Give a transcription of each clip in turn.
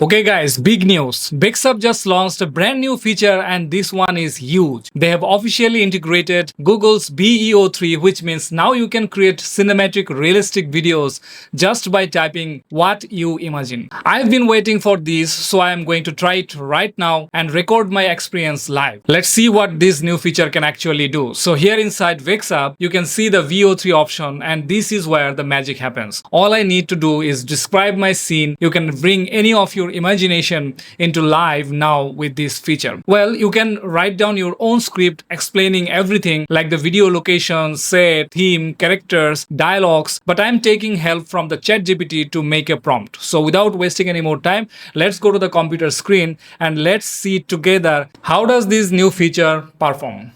Okay guys, big news. Vexub just launched a brand new feature and this one is huge. They have officially integrated Google's Veo3, which means now you can create cinematic realistic videos just by typing what you imagine. I've been waiting for this, so I am going to try it right now and record my experience live. Let's see what this new feature can actually do. So here inside Vexub, you can see the Veo3 option and this is where the magic happens. All I need to do is describe my scene. You can bring any of your imagination into live now with this feature. Well, you can write down your own script explaining everything like the video location, set, theme, characters, dialogues, but I'm taking help from the ChatGPT to make a prompt. So without wasting any more time, let's go to the computer screen and let's see together how does this new feature perform.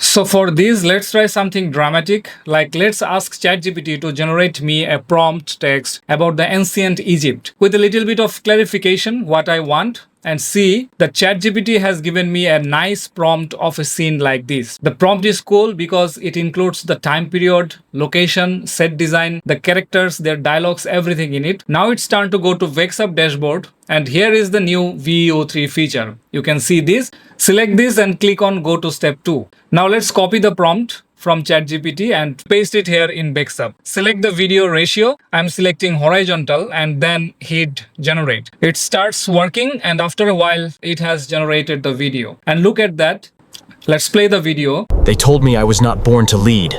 So for this, let's try something dramatic, like let's ask ChatGPT to generate me a prompt text about the ancient Egypt with a little bit of clarification what I want. And see, the ChatGPT has given me a nice prompt of a scene like this. The prompt is cool because it includes the time period, location, set design, the characters, their dialogues, everything in it. Now it's time to go to Vexub dashboard and here is the new Veo3 feature. You can see this. Select this and click on go to step 2. Now let's copy the prompt from ChatGPT and paste it here in Vexub. Select the video ratio. I'm selecting horizontal and then hit generate. It starts working and after a while it has generated the video. And look at that. Let's play the video. They told me I was not born to lead,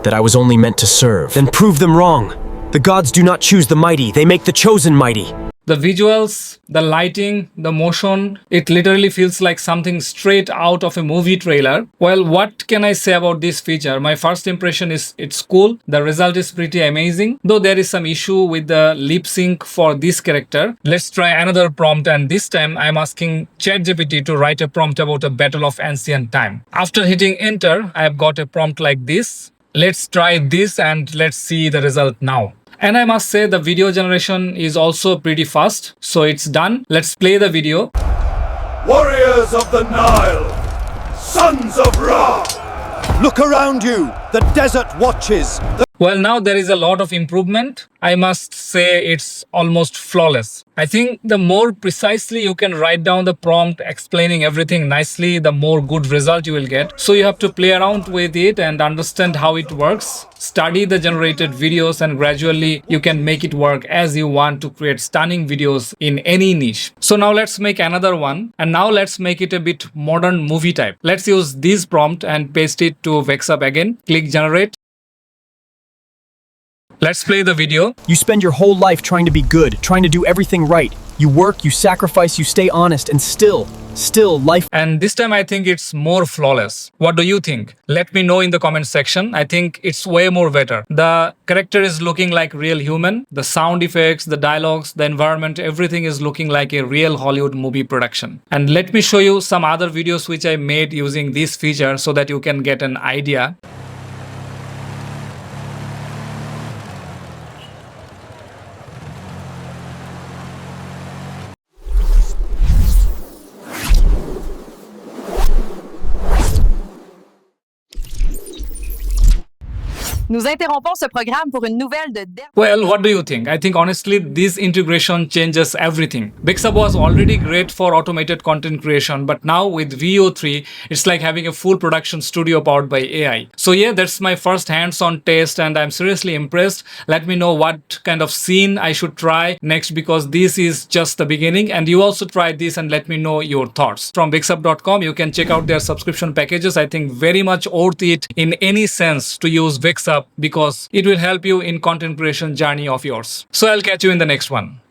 that I was only meant to serve. Then prove them wrong. The gods do not choose the mighty, they make the chosen mighty. The visuals, the lighting, the motion, it literally feels like something straight out of a movie trailer. Well, what can I say about this feature? My first impression is it's cool. The result is pretty amazing, though there is some issue with the lip sync for this character. Let's try another prompt and this time I'm asking ChatGPT to write a prompt about a battle of ancient time. After hitting enter, I've got a prompt like this. Let's try this and let's see the result now. And I must say the video generation is also pretty fast. So it's done. Let's play the video. Warriors of the Nile, sons of Ra! Look around you, the desert watches. Well, now there is a lot of improvement. I must say it's almost flawless. I think the more precisely you can write down the prompt explaining everything nicely, the more good result you will get. So you have to play around with it and understand how it works. Study the generated videos and gradually you can make it work as you want to create stunning videos in any niche. So now let's make another one and now let's make it a bit modern movie type. Let's use this prompt and paste it to Vexub again. Click generate. Let's play the video. You spend your whole life trying to be good, trying to do everything right. You work, you sacrifice, you stay honest, and still life. And this time I think it's more flawless. What do you think? Let me know in the comment section. I think it's way more better. The character is looking like real human. The sound effects, the dialogues, the environment, everything is looking like a real Hollywood movie production. And let me show you some other videos which I made using this feature so that you can get an idea. Nous interrompons ce programme pour une nouvelle de Well, what do you think? I think honestly, this integration changes everything. Vexub was already great for automated content creation, but now with Veo3, it's like having a full production studio powered by AI. So yeah, that's my first hands-on test and I'm seriously impressed. Let me know what kind of scene I should try next because this is just the beginning and you also try this and let me know your thoughts. From Vexub.com, you can check out their subscription packages. I think very much worth it in any sense to use Vexub because it will help you in content creation journey of yours. So I'll catch you in the next one.